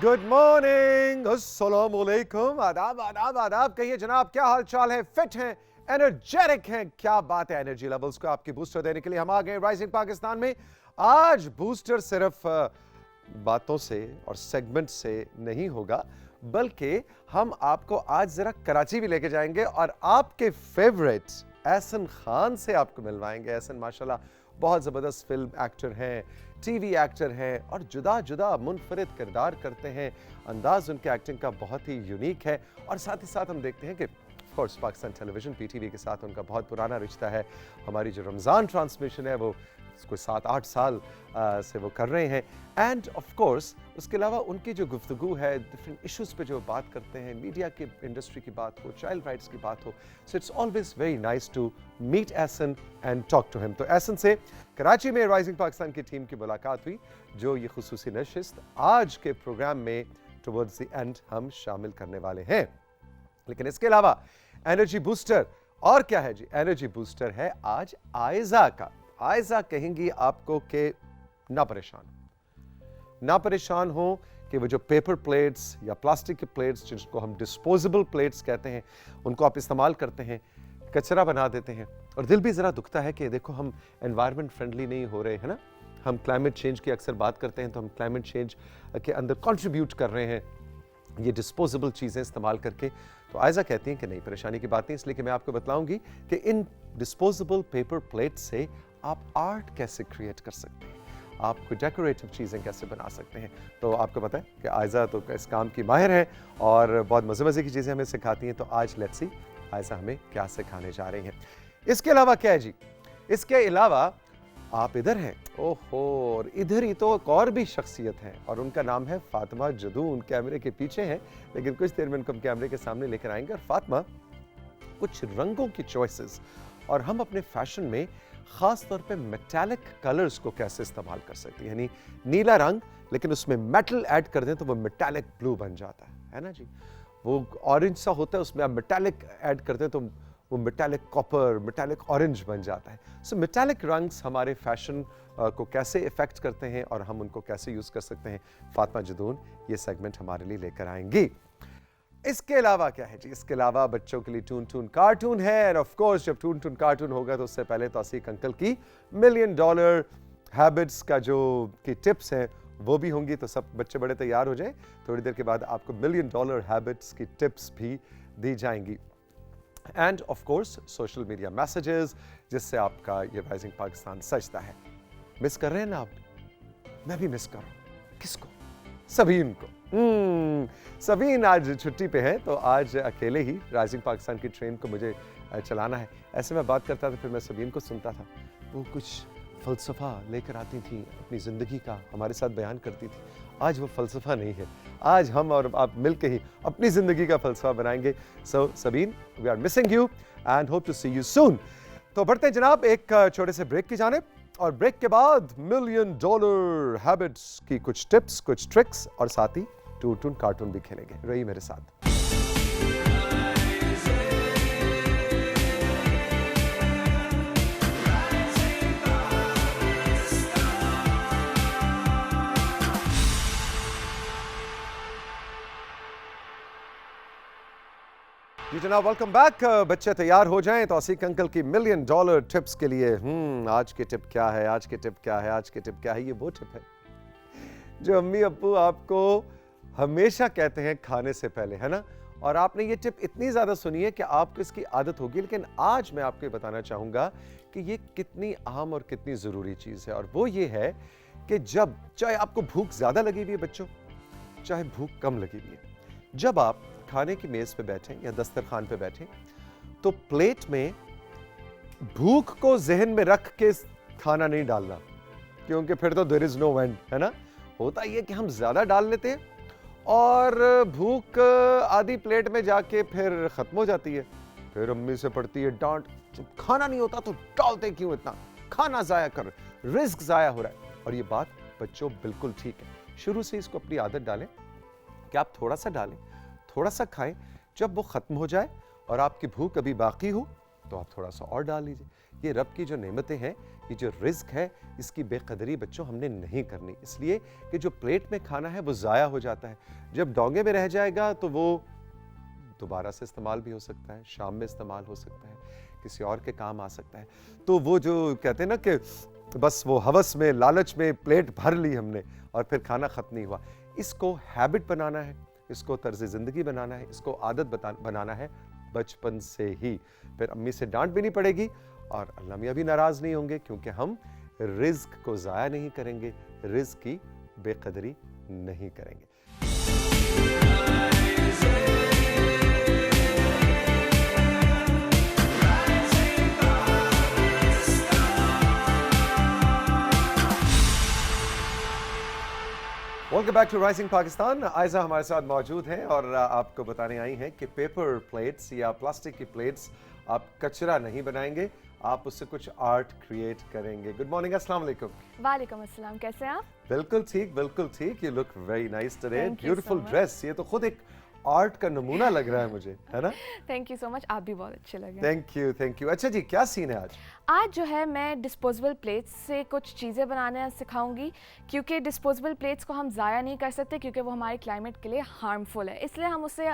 Good morning, अस्सलाम वालेकुम, आदाब आदाब आदाब। कहिए जनाब, क्या हाल चाल है? फिट हैं, एनर्जेटिक हैं? क्या बात है, एनर्जी लेवल्स को आपकी बूस्टर देने के लिए हम आ गए राइजिंग पाकिस्तान में। आज बूस्टर सिर्फ बातों से और सेगमेंट से नहीं होगा, बल्कि हम आपको आज जरा कराची भी लेके जाएंगे और आपके फेवरेट एहसन खान से आपको मिलवाएंगे। एहसन माशाल्लाह बहुत ज़बरदस्त फिल्म एक्टर हैं, टीवी एक्टर हैं और जुदा जुदा मुनफरिद किरदार करते हैं। अंदाज उनके एक्टिंग का बहुत ही यूनिक है और साथ ही साथ हम देखते हैं कि ऑफकोर्स पाकिस्तान टेलीविज़न पीटीवी के साथ उनका बहुत पुराना रिश्ता है। हमारी जो रमज़ान ट्रांसमिशन है वो कोई 7-8 साल से वो कर रहे हैं। एंड ऑफ कोर्स उसके अलावा उनकी जो गुफ्तगू है, डिफरेंट इश्यूज़ पे जो बात करते हैं, मीडिया की इंडस्ट्री की बात हो, चाइल्ड राइट्स की बात हो, so it's always very nice to meet Ehsan and talk to him. तो एहसन से कराची में राइजिंग पाकिस्तान की टीम की मुलाकात हुई, जो ये खुसूसी नशिस्त आज के प्रोग्राम में टुवर्ड्स द एंड हम शामिल करने वाले हैं। लेकिन इसके अलावा एनर्जी बूस्टर और क्या है जी? एनर्जी बूस्टर है आज आयजा का। आयजा कहेंगी आपको कि ना परेशान हो कि वो जो पेपर प्लेट्स या प्लास्टिक के प्लेट्स जिनको हम डिस्पोजेबल प्लेट्स कहते हैं, उनको आप इस्तेमाल करते हैं, कचरा बना देते हैं और दिल भी ज़रा दुखता है कि देखो हम एनवायरनमेंट फ्रेंडली नहीं हो रहे हैं ना। हम क्लाइमेट चेंज की अक्सर बात करते हैं, तो हम क्लाइमेट चेंज के अंदर कंट्रीब्यूट कर रहे हैं ये डिस्पोजेबल चीज़ें इस्तेमाल करके। तो आयजा कहती हैं कि नहीं, परेशानी की बात नहीं, इसलिए कि मैं आपको बतलाऊंगी कि इन डिस्पोजेबल पेपर प्लेट से आप आर्ट कैसे क्रिएट कर सकते हैं, आप कोई डेकोरेटिव चीज़ें कैसे बना सकते हैं। तो आपको पता है कि आयजा तो इस काम की माहिर है और बहुत मज़े की चीज़ें हमें सिखाती हैं। तो आज लेट्स सी आयजा हमें क्या सिखाने जा रही हैं। इसके अलावा क्या है जी? इसके अलावा आप इधर हैं, ओहो, और इधर ही तो एक और भी शख्सियत है और उनका नाम है फातिमा जदून। कैमरे के पीछे हैं, लेकिन कुछ देर में उनको हम कैमरे के सामने लेकर आएंगे। और फातिमा कुछ रंगों की चॉइसेस और हम अपने फैशन में ख़ास तौर पे मेटालिक कलर्स को कैसे इस्तेमाल कर सकते हैं, यानी नीला रंग लेकिन उसमें मेटल ऐड कर दें तो वो मेटालिक ब्लू बन जाता है ना जी। वो ऑरेंज सा होता है, उसमें आप मेटालिक ऐड कर दें तो वो मेटालिक कॉपर, मेटालिक ऑरेंज बन जाता है। सो मेटालिक रंग्स हमारे फैशन को कैसे इफेक्ट करते हैं और हम उनको कैसे यूज़ कर सकते हैं, फातिमा जदून ये सेगमेंट हमारे लिए लेकर आएंगी। इसके अलावा क्या है जी? इसके अलावा बच्चों के लिए टून टून कार्टून है। और ऑफ कोर्स जब टून टून कार्टून होगा तो उससे पहले तौसीक अंकल की $1,000,000 हैबिट्स का जो की टिप्स हैं वो भी होंगी। तो सब बच्चे बड़े तैयार हो जाएं, थोड़ी देर के बाद आपको $1,000,000 हैबिट्स की टिप्स भी दी जाएंगी। End of course social media messages जिससे आपका ये राइजिंग पाकिस्तान सजता है। मिस कर रहे हैं ना आप? मैं भी मिस कर रहा हूं। किसको? सबीन को। सबीन आज छुट्टी पे है, तो आज अकेले ही राइजिंग पाकिस्तान की ट्रेन को मुझे चलाना है। ऐसे में बात करता था, फिर मैं सबीन को सुनता था, वो कुछ फ़लसफ़ा लेकर आती थी अपनी ज़िंदगी का, हमारे साथ बयान करती थी। आज वो फ़लसफ़ा नहीं है, आज हम और आप मिलके ही अपनी ज़िंदगी का फ़लसफ़ा बनाएंगे। So Sabeen, we are missing you and hope to see you soon. तो बढ़ते हैं जनाब एक छोटे से ब्रेक की जानिब और ब्रेक के बाद $1,000,000 हैबिट्स की कुछ टिप्स, कुछ ट्रिक्स और साथ ही टून टून कार्टून भी खेलेंगे। रहिए मेरे साथ। जी जनाब, वेलकम बैक। बच्चे तैयार हो जाएं तौसीक अंकल की $1,000,000 टिप्स के लिए। आज की टिप क्या है? आज की टिप क्या है? आज की टिप क्या है? ये वो टिप है जो अम्मी अब्बू आपको हमेशा कहते हैं खाने से पहले, है ना। और आपने ये टिप इतनी ज़्यादा सुनी है कि आपको इसकी आदत होगी। लेकिन आज मैं आपको बताना चाहूँगा कि ये कितनी अहम और कितनी ज़रूरी चीज़ है। और वो ये है कि जब चाहे आपको भूख ज़्यादा लगी हुई है बच्चों, चाहे भूख कम लगी हुई है, जब आप खाने की मेज़ पे बैठें या दस्तरखान पे बैठें, तो प्लेट में भूख को जहन में रख के खाना नहीं डालना, क्योंकि फिर तो देयर इज़ नो एंड, है ना। होता ये कि हम ज़्यादा डाल लेते हैं और भूख आधी प्लेट में जाके फिर ख़त्म हो जाती है। फिर अम्मी से पड़ती है डांट, जब खाना नहीं होता तो डालते क्यों इतना, खाना ज़ाया कर, रिस्क ज़ाया हो रहा है। और ये बात बच्चों बिल्कुल ठीक है। शुरू से इसको अपनी आदत डालें कि आप थोड़ा सा डालें, थोड़ा सा खाएं, जब वो ख़त्म हो जाए और आपकी भूख अभी बाकी हो तो आप थोड़ा सा और डाल लीजिए। ये रब की जो नेमतें हैं, ये जो रिस्क है, इसकी बेकदरी बच्चों हमने नहीं करनी, इसलिए कि जो प्लेट में खाना है वो ज़ाया हो जाता है। जब डोंगे में रह जाएगा तो वो दोबारा से इस्तेमाल भी हो सकता है, शाम में इस्तेमाल हो सकता है, किसी और के काम आ सकता है। तो वो जो कहते हैं ना कि बस वो हवस में, लालच में प्लेट भर ली हमने और फिर खाना ख़त्म नहीं हुआ, इसको हैबिट बनाना है, इसको तर्ज ज़िंदगी बनाना है, इसको आदत बनाना है बचपन से ही। फिर अम्मी से डांट भी नहीं पड़ेगी और अल्लाह मियाँ भी नाराज़ नहीं होंगे, क्योंकि हम रिज़्क को ज़ाया नहीं करेंगे, रिज़्क की बेकदरी नहीं करेंगे। Welcome back to Rising Pakistan. Aiza हमारे साथ मौजूद हैं और आपको बताने आई हैं कि पेपर प्लेट्स या प्लास्टिक की प्लेट्स आप कचरा नहीं बनाएंगे, आप उससे कुछ आर्ट क्रिएट करेंगे। गुड मॉर्निंग, अस्सलाम वालेकुम। वालेकुम अस्सलाम, कैसे हैं आप? बिल्कुल ठीक, बिल्कुल ठीक। You look very nice today, Thank you beautiful so much. Dress. ये तो खुद एक आर्ट का नमूना लग रहा है मुझे, है ना? थैंक यू सो मच, आप भी बहुत अच्छे लगे। Thank you, thank you. अच्छा जी, क्या सीन है आज? आज जो है मैं डिस्पोजेबल प्लेट्स से कुछ चीज़ें बनाना सिखाऊंगी, क्योंकि डिस्पोजेबल प्लेट्स को हम ज़ाया नहीं कर सकते, क्योंकि वो हमारे क्लाइमेट के लिए हार्मफुल है, इसलिए हम उसे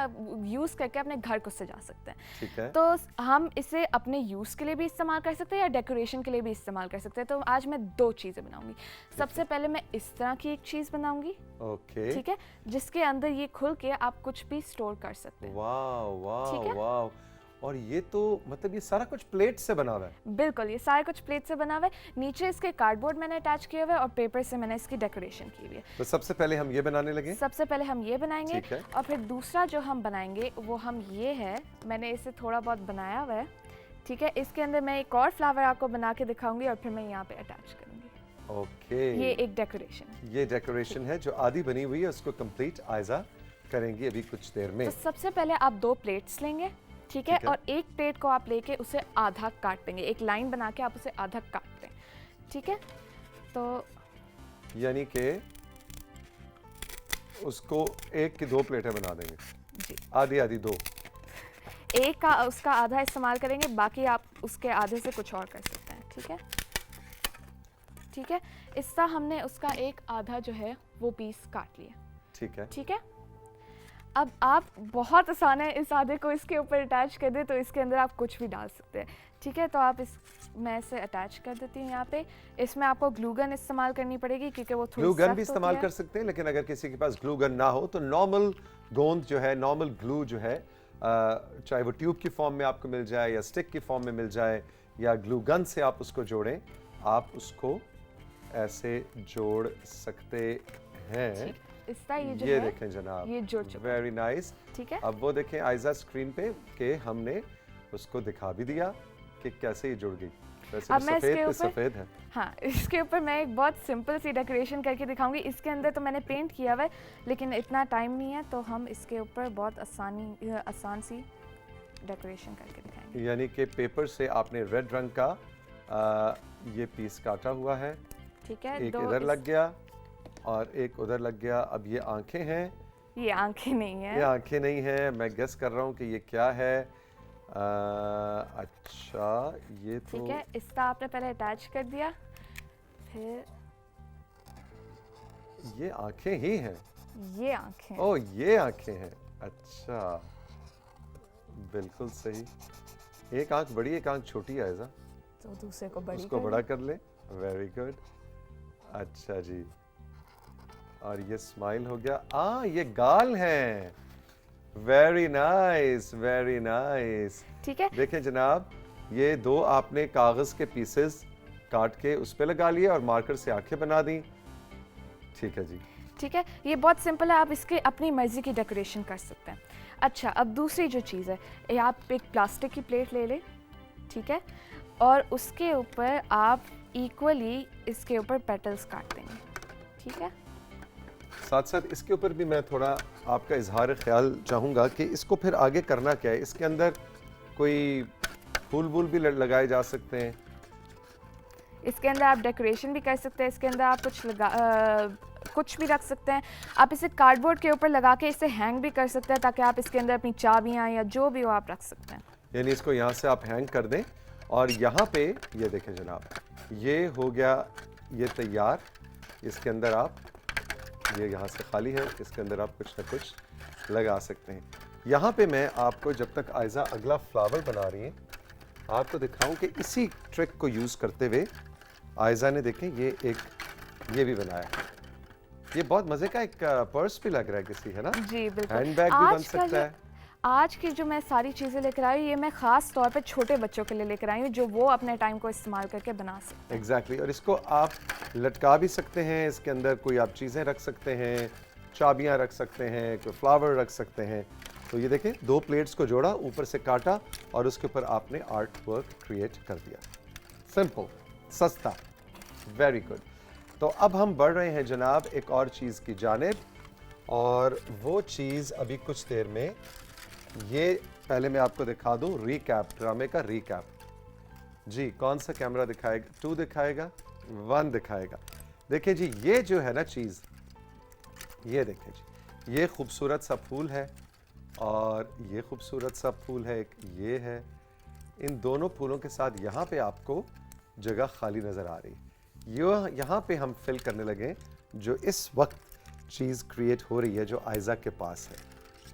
यूज़ करके अपने घर को सजा सकते हैं। ठीक है। तो हम इसे अपने यूज़ के लिए भी इस्तेमाल कर सकते हैं या डेकोरेशन के लिए भी इस्तेमाल कर सकते हैं। तो आज मैं दो चीज़ें बनाऊंगी। सबसे पहले मैं इस तरह की एक चीज़ बनाऊंगी, ओके। ठीक है, जिसके अंदर ये खुल के आप कुछ भी स्टोर कर सकते हैं। वाह वाह ठीक है? वाह। और ये तो मतलब ये सारा कुछ प्लेट से बना हुआ है। बिल्कुल, ये सारा कुछ प्लेट से बना हुआ है। नीचे इसके कार्डबोर्ड मैंने अटैच किया हुआ है और पेपर से मैंने इसकी डेकोरेशन की हुई है। तो सबसे पहले हम ये बनाने लगे। सबसे पहले हम ये बनाएंगे ठीक है। और फिर दूसरा जो हम बनाएंगे वो हम ये है, मैंने इसे थोड़ा बहुत बनाया हुआ है, ठीक है। इसके अंदर मैं एक और फ्लावर आपको बना के दिखाऊंगी और फिर मैं यहाँ पे अटैच करूंगी। ओके। ये एक डेकोरेशन है। ये डेकोरेशन है जो आधी बनी हुई है, उसको कंप्लीट आयजा करेंगी अभी कुछ देर में। तो सबसे पहले आप दो प्लेट्स लेंगे, ठीक है, ठीक है। और एक प्लेट को आप लेके उसे आधा काट देंगे, एक लाइन बना के आप उसे आधा काट दें, ठीक है। तो यानी कि उसको एक की दो प्लेटें बना देंगे। जी, आधी आधी दो। एक का उसका आधा इस्तेमाल करेंगे, बाकी आप उसके आधे से कुछ और कर सकते हैं, ठीक है। ठीक है, इस तरह हमने उसका एक आधा जो है वो पीस काट लिया, ठीक है। ठीक है। अब आप बहुत आसान है, इस आधे को इसके ऊपर अटैच कर दें तो इसके अंदर आप कुछ भी डाल सकते हैं, ठीक है। तो आप इस मैं इसे अटैच कर देती हूँ यहाँ पे। इसमें आपको ग्लू गन इस्तेमाल करनी पड़ेगी, क्योंकि वो थोड़ी ग्लू गन सख्त भी इस्तेमाल होती कर है। सकते हैं, लेकिन अगर किसी के पास ग्लू गन ना हो तो नॉर्मल गोंद जो है, नॉर्मल ग्लू जो है, चाहे वो ट्यूब की फॉर्म में आपको मिल जाए या स्टिक की फॉर्म में मिल जाए या ग्लू गन से आप उसको जोड़ें, आप उसको ऐसे जोड़ सकते हैं। इस तरह ये जो ये है देखें जनाब, ये जुड़ चुका है, वेरी नाइस। ठीक है। अब वो देखें आयजा स्क्रीन पे कि हमने उसको दिखा भी दिया कि कैसे ये जुड़ गई। वैसे अब तो मैं सफेद इसके पे ऊपर सफेद है। हाँ, इसके ऊपर मैं एक बहुत सिंपल सी डेकोरेशन करके दिखाऊंगी। इसके अंदर तो मैंने पेंट किया हुआ है, लेकिन इतना टाइम नहीं है, तो हम इसके ऊपर बहुत आसान सी डेकोरेशन करके दिखाएंगे। यानी कि पेपर से आपने रेड रंग का ये पीस काटा हुआ है, ठीक है, एक इधर लग गया और एक उधर लग गया। अब ये आंखें हैं, ये आंखें नहीं ये है, आंखें नहीं हैं। मैं गेस कर रहा हूँ कि ये क्या है। अच्छा, ये तो ठीक है। इसका आपने पहले अटैच कर दिया, फिर ये आंखें ही हैं। ये आंखें। ओह, ये आंखें हैं। अच्छा, बिल्कुल सही। एक आंख बड़ी, एक आंख छोटी है ऐसा। तो दूसरे को बड़ी उसको कर बड़ा लो। कर ले। Very good. अच्छा जी, और ये स्माइल हो गया। ये गाल हैं। Very nice, very nice. ठीक है। देखें जनाब, ये दो आपने कागज के पीसेस काट के उस पे लगा लिए और मार्कर से आंखें बना दी। ठीक है जी। ठीक है, ये बहुत सिंपल है, आप इसके अपनी मर्जी की डेकोरेशन कर सकते हैं। अच्छा, अब दूसरी जो चीज़ है, ये आप एक प्लास्टिक की प्लेट ले लें, ठीक है, और उसके ऊपर आप इक्वली इसके ऊपर पेटल्स काट देंगे, ठीक है। साथ साथ इसके ऊपर भी मैं थोड़ा आपका इजहार ख्याल चाहूँगा कि इसको फिर आगे करना क्या है। इसके अंदर कोई फूल वूल भी लगाए जा सकते हैं। इसके अंदर आप डेकोरेशन भी कर सकते हैं, इसके अंदर आप कुछ भी रख सकते हैं। आप इसे कार्डबोर्ड के ऊपर लगा के इसे हैंग भी कर सकते हैं, ताकि आप इसके अंदर अपनी चाबियाँ या जो भी हो आप रख सकते हैं। यानी इसको यहाँ से आप हैंग कर दें और यहाँ पे ये देखें जनाब, ये हो गया ये तैयार। इसके अंदर आप, ये यहाँ से खाली है, इसके अंदर आप कुछ ना कुछ लगा सकते हैं। यहाँ पे मैं आपको, जब तक आयजा अगला फ्लावर बना रही हैं, आपको दिखाऊं कि इसी ट्रिक को यूज़ करते हुए आयजा ने देखें ये भी बनाया है। ये बहुत मज़े का एक पर्स भी लग रहा है किसी, है ना? जी बिल्कुल। हैंडबैग भी बन सकता है। आज की जो मैं सारी चीज़ें लेकर आई हूँ, ये मैं ख़ास तौर पे छोटे बच्चों के लिए लेकर आई हूँ, जो वो अपने टाइम को इस्तेमाल करके बना सकते हैं। एग्जैक्टली। और इसको आप लटका भी सकते हैं, इसके अंदर कोई आप चीज़ें रख सकते हैं, चाबियाँ रख सकते हैं, कोई फ्लावर रख सकते हैं। तो ये देखें, 2 प्लेट्स को जोड़ा, ऊपर से काटा और उसके ऊपर आपने आर्ट वर्क क्रिएट कर दिया। सिंपल, सस्ता, वेरी गुड। तो अब हम बढ़ रहे हैं जनाब एक और चीज़ की जानिब, और वो चीज़ अभी कुछ देर में, ये पहले मैं आपको दिखा दूं रीकैप, ड्रामे का रीकैप। जी, कौन सा कैमरा दिखाएगा? 2 दिखाएगा, 1 दिखाएगा। देखिए जी, ये जो है ना चीज़, ये देखें जी, ये खूबसूरत सा फूल है और ये खूबसूरत सा फूल है, एक ये है। इन दोनों फूलों के साथ यहाँ पे आपको जगह खाली नज़र आ रही है। यहाँ पे हम फिल करने लगे जो इस वक्त चीज़ क्रिएट हो रही है, जो आयजा के पास है।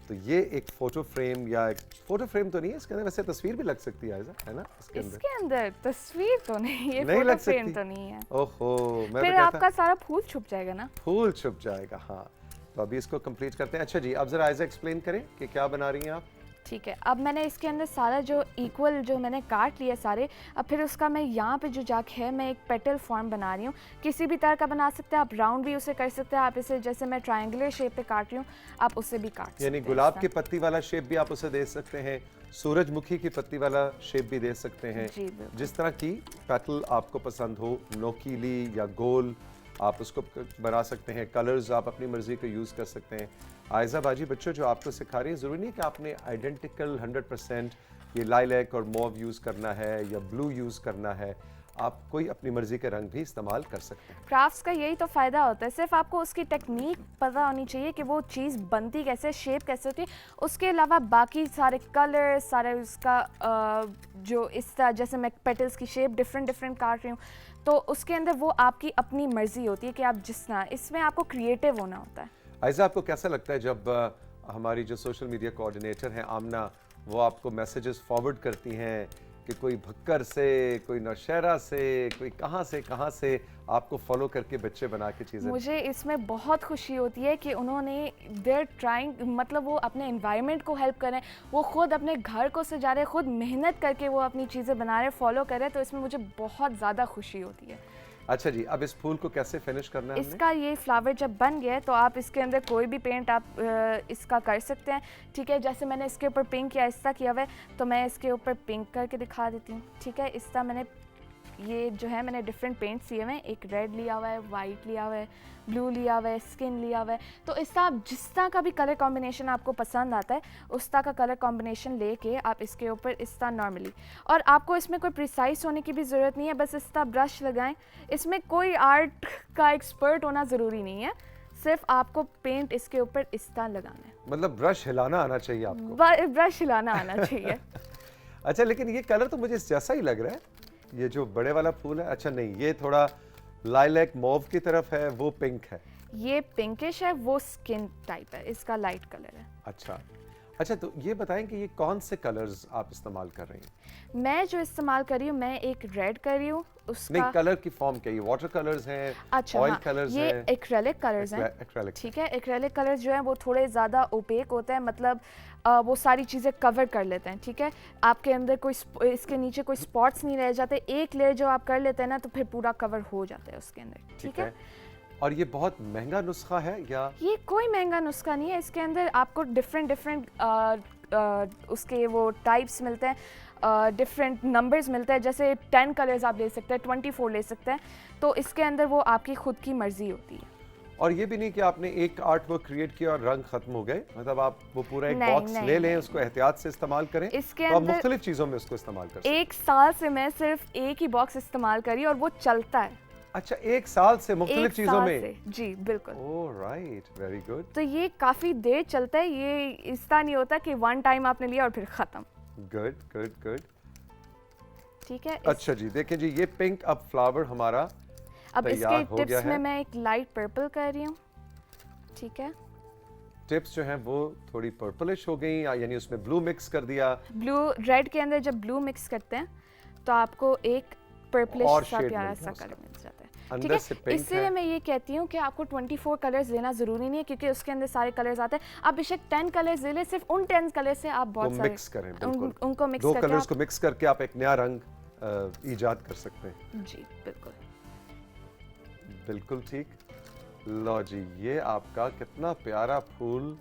तो ये एक फोटो फ्रेम, या एक फोटो फ्रेम तो नहीं है, इसके अंदर वैसे तस्वीर भी लग सकती है आयजा, है ना? इसके अंदर तस्वीर तो नहीं, ये नहीं फोटो लग फ्रेम सकती? तो नहीं है। ओहो, मैं फिर तो आपका सारा फूल छुप जाएगा ना। फूल छुप जाएगा, हाँ। तो अभी इसको कंप्लीट करते हैं। अच्छा जी, अब जरा आयजा एक्सप्लेन करें कि क्या बना रही हैं आप? ठीक है, अब मैंने इसके अंदर सारा जो इक्वल जो मैंने काट लिया सारे, अब फिर उसका मैं यहाँ पे जो जाके है, मैं एक पेटल फॉर्म बना रही हूँ। किसी भी तरह का बना सकते हैं आप, राउंड भी उसे कर सकते हैं आप, इसे जैसे मैं ट्रायंगुलर शेप पे काट रही हूँ, आप उससे भी काट सकते हैं। यानी गुलाब की पत्ती वाला शेप भी आप उसे दे सकते हैं, सूरजमुखी की पत्ती वाला शेप भी दे सकते हैं। जी बिल्कुल। जिस तरह की पेटल आपको पसंद हो, नोकीली या गोल, आप उसको बना सकते हैं। कलर्स आप अपनी मर्जी के यूज़ कर सकते हैं। आयजा बाजी, बच्चों जो आपको सिखा रही है, ज़रूरी नहीं कि आपने आइडेंटिकल 100% ये लाइलैक और मॉव यूज़ करना है या ब्लू यूज़ करना है। आप कोई अपनी मर्जी के रंग भी इस्तेमाल कर सकते हैं। क्राफ्ट्स का यही तो फ़ायदा होता है, सिर्फ आपको उसकी टेक्निक पता होनी चाहिए कि वो चीज़ बनती कैसे, शेप कैसे होती है। उसके अलावा बाकी सारे कलर, सारे उसका जो इस तरह, जैसे मैं पेटल्स की शेप डिफरेंट काट रही हूँ, तो उसके अंदर वो आपकी अपनी मर्जी होती है कि आप जिस तरह, इसमें आपको क्रिएटिव होना होता है। आयजा, आपको कैसा लगता है जब हमारी जो सोशल मीडिया कोऑर्डिनेटर हैं आमना, वो आपको मैसेजेस फॉरवर्ड करती हैं कि कोई भक्कर से, कोई नौशहरा से, कोई कहाँ से आपको फॉलो करके बच्चे बना के चीज़ें? मुझे इसमें बहुत खुशी होती है कि उन्होंने देयर ट्राइंग, मतलब वो अपने एनवायरनमेंट को हेल्प कर रहे हैं, वो खुद अपने घर को सजा रहे हैं, खुद मेहनत करके वो अपनी चीज़ें बना रहे हैं, फॉलो कर रहे हैं, तो इसमें मुझे बहुत ज़्यादा खुशी होती है। अच्छा जी, अब इस फूल को कैसे फिनिश करना है हमने? इसका ये फ्लावर जब बन गया है, तो आप इसके अंदर कोई भी पेंट आप इसका कर सकते हैं। ठीक है, जैसे मैंने इसके ऊपर पिंक या इस तरह किया हुआ है, तो मैं इसके ऊपर पिंक करके दिखा देती हूँ। ठीक है, इस तरह मैंने ये जो है, मैंने डिफरेंट पेंट्स लिए हुए हैं, एक रेड लिया हुआ है, वाइट लिया हुआ है, ब्लू लिया हुआ है, स्किन लिया हुआ है। तो इस तरह आप जिस तरह का भी कलर कॉम्बिनेशन आपको पसंद आता है, उस तरह का कलर कॉम्बिनेशन लेके आप इसके ऊपर इस तरह नॉर्मली, और आपको इसमें कोई प्रिसाइज होने की भी ज़रूरत नहीं है, बस इस तरह ब्रश लगाएं। इसमें कोई आर्ट का एक्सपर्ट होना ज़रूरी नहीं है, सिर्फ आपको पेंट इसके ऊपर इस तरह लगाना है। मतलब ब्रश हिलाना आना चाहिए आपको? ब्रश हिलाना आना चाहिए। अच्छा, लेकिन ये कलर तो मुझे जैसा ही लग रहा है, ये जो बड़े वाला फूल है। अच्छा नहीं, ये थोड़ा लाइलैक मॉव की तरफ है, वो पिंक है। ये पिंकिश है, वो स्किन टाइप है, इसका लाइट कलर है। अच्छा, तो ये बताएं कि ये कौन से कलर्स आप इस्तेमाल कर रही हैं? मैं जो इस्तेमाल कर रही हूँ, मैं एक रेड कर रही हूँ। उसका नहीं, कलर की फॉर्म क्या है? ये वाटर कलर्स हैं, अच्छा, ऑयल हाँ, कलर्स ये हैं? एक्रेलिक कलर्स हैं। एक्रेलिक। ठीक है, एक्रेलिक कलर्स जो हैं वो थोड़े ज़्यादा ओपेक होते हैं, मतलब वो सारी चीज़ें कवर कर लेते हैं। ठीक है, आपके अंदर कोई इसके नीचे कोई स्पॉट्स नहीं रह जाते। एक लेयर जो आप कर लेते हैं ना, तो फिर पूरा कवर हो जाता है उसके अंदर। ठीक है। और ये बहुत महंगा नुस्खा है या? ये कोई महंगा नुस्खा नहीं है, इसके अंदर आपको डिफरेंट उसके वो टाइप्स मिलते हैं, डिफरेंट नंबर्स मिलते हैं। जैसे 10 कलर्स आप ले सकते हैं, 24 ले सकते हैं, तो इसके अंदर वो आपकी खुद की मर्जी होती है। और ये भी नहीं कि आपने एक आर्ट वर्क क्रिएट किया और रंग खत्म हो गए, मतलब आप वो पूरा एक बॉक्स ले लें, उसको एहतियात से इस्तेमाल करें, इसके तो आप अंदर मुख्तलिफ चीज़ों में उसको इस्तेमाल कर सकते हैं। 1 साल से मैं सिर्फ एक ही बॉक्स इस्तेमाल करी और वो चलता है। अच्छा, 1 साल से मुख्तलिफ चीज़ों में? जी बिल्कुल। Oh right, very good. तो ये काफ़ी देर चलता है, ये इस तरह नहीं होता कि वन टाइम आपने लिया और फिर ख़त्म। Good good good. ठीक है। अच्छा जी, देखें जी, ये पिंक अब फ्लावर हमारा अब तैयार इसके हो गया टिप्स में है। मैं एक लाइट पर्पल कर रही हूँ, ठीक है। टिप्स जो हैं वो थोड़ी पर्पलिश हो गई, यानी उसमें ब्लू मिक्स कर दिया ब्लू रेड के अंदर जब ब्लू मिक्स करते हैं तो आपको एक पर्पलिश और सा shade प्यारा मिलता सा है कलर उसका। मिल जाता है, अंदर ठीक से है। pink इसलिए है। मैं ये कहती हूँ कि आपको 24 कलर्स देना ज़रूरी नहीं है, क्योंकि उसके अंदर सारे कलर्स आते हैं। आप बेशक 10 कलर्स ले लें, सिर्फ उन 10 कलर से आप बहुत सारे मिक्स करें, बिल्कुल। उनको मिक्स दो करके कलर्स आप, को मिक्स करके आप एक नया रंग ईजाद कर सकते हैं। जी बिल्कुल। बिल्कुल ठीक। लो जी, ये आपका कितना प्यारा फूल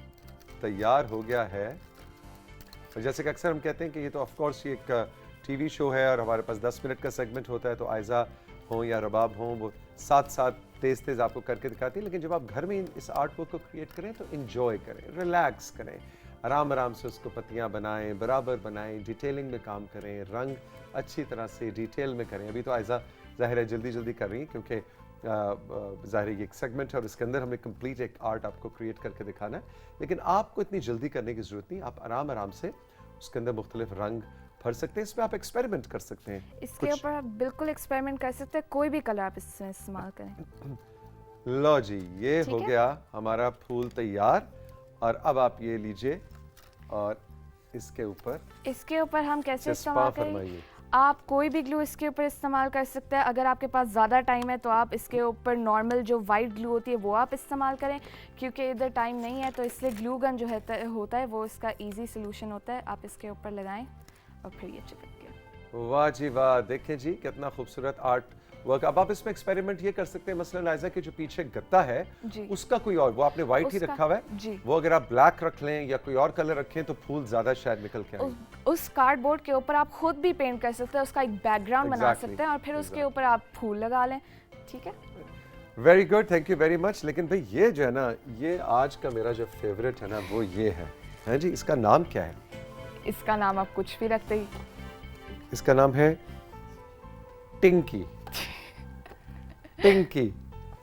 तैयार हो गया है। और जैसे कि अक्सर हम कहते हैं कि ये तो ऑफ कोर्स ये एक टीवी शो है और हमारे पास 10 मिनट का सेगमेंट होता है, तो आयजा हो या रबाब हो, वो साथ साथ तेज तेज आपको करके दिखाती है। लेकिन जब आप घर में इस आर्ट वर्क को क्रिएट करें तो इंजॉय करें, रिलैक्स करें, आराम आराम से उसको पत्तियां बनाएं, बराबर बनाएं, डिटेलिंग में काम करें, रंग अच्छी तरह से डिटेल में करें। अभी तो आयजा ज़ाहिर है जल्दी जल्दी कर रही है, क्योंकि ज़ाहिर ये एक सेगमेंट है और इसके अंदर हमने कंप्लीट एक आर्ट आपको क्रिएट करके दिखाना है। लेकिन आपको इतनी जल्दी करने की ज़रूरत नहीं, आप आराम आराम से उसके अंदर मुख्तलिफ रंग भर सकते हैं। इसमें आप एक्सपेरिमेंट कर सकते हैं। इसके ऊपर आप बिल्कुल एक्सपेरिमेंट कर सकते हैं, कोई भी कलर आप इसमें इस्तेमाल करें। लो जी, ये ठीक हो है? गया हमारा फूल तैयार। और अब आप ये लीजिए और इसके ऊपर हम कैसे चस्पा इस्तेमाल करें? फरमाइए। आप कोई भी ग्लू इसके ऊपर इस्तेमाल कर सकते हैं। अगर आपके पास ज़्यादा टाइम है तो आप इसके ऊपर नॉर्मल जो वाइट ग्लू होती है वो आप इस्तेमाल करें, क्योंकि इधर टाइम नहीं है, तो इसलिए ग्लू गन जो होता है वो इसका इजी सोल्यूशन होता है। आप इसके ऊपर लगाएं और फिर ये चिपक गया। वाह जी वाह, देखें जी कितना खूबसूरत आर्ट वर्क। अब आप इसमें एक्सपेरिमेंट ये कर सकते हैं, मसलन आयजा के जो पीछे गत्ता है जी। उसका कोई और, वो आपने व्हाइट ही उसका- रखा हुआ है, जी। वो अगर आप ब्लैक रख लें या कोई और कलर रखें तो फूल ज्यादा शायद निकल के आए। उस कार्डबोर्ड के ऊपर आप खुद भी पेंट कर सकते हैं, उसका एक बैकग्राउंड बना Exactly, सकते हैं और फिर उसके exactly. ऊपर आप फूल लगा लें, ठीक है। Very good, thank you very much. लेकिन भाई ये जो है ना, ये आज का मेरा जो फेवरेट है ना वो ये है जी, इसका नाम क्या है? इसका नाम आप कुछ भी रखते ही। इसका नाम है टिंकी। टिंकी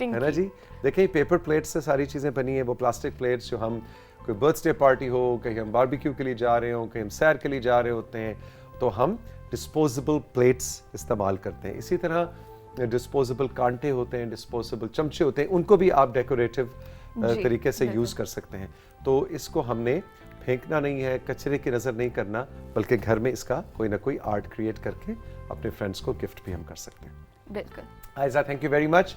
है ना जी। देखिए पेपर प्लेट्स से सारी चीज़ें बनी है, वो प्लास्टिक प्लेट्स जो हम कोई बर्थडे पार्टी हो, कहीं हम बारबेक्यू के लिए जा रहे हो, कहीं हम सैर के लिए जा रहे होते हैं, तो हम डिस्पोजेबल प्लेट्स इस्तेमाल करते हैं। इसी तरह डिस्पोजेबल कांटे होते हैं, डिस्पोजेबल चमचे होते हैं, उनको भी आप डेकोरेटिव जी, तरीके से बिल्कुल। यूज़ कर सकते हैं। तो इसको हमने फेंकना नहीं है, कचरे की नज़र नहीं करना, बल्कि घर में इसका कोई ना कोई आर्ट क्रिएट करके अपने फ्रेंड्स को गिफ्ट भी हम कर सकते हैं। बिल्कुल। Aiza, thank you very much,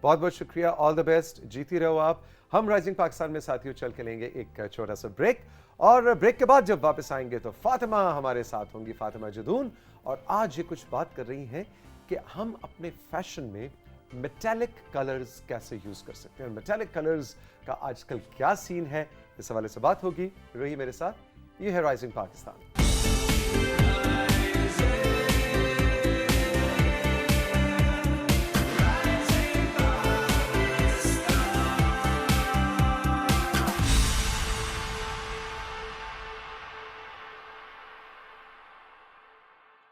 बहुत बहुत शुक्रिया, ऑल द बेस्ट, जीती रहो आप। हम राइजिंग पाकिस्तान में साथियों चल के लेंगे एक छोटा सा ब्रेक, और ब्रेक के बाद जब वापस आएंगे तो फातिमा हमारे साथ होंगी, फातिमा जदून। और आज ये कुछ बात कर रही हैं कि हम अपने फैशन में मेटालिक कलर्स कैसे यूज कर सकते हैं, और मेटालिक कलर्स का आजकल क्या सीन है, इस हवाले से बात होगी। रही मेरे साथ, ये है राइजिंग पाकिस्तान।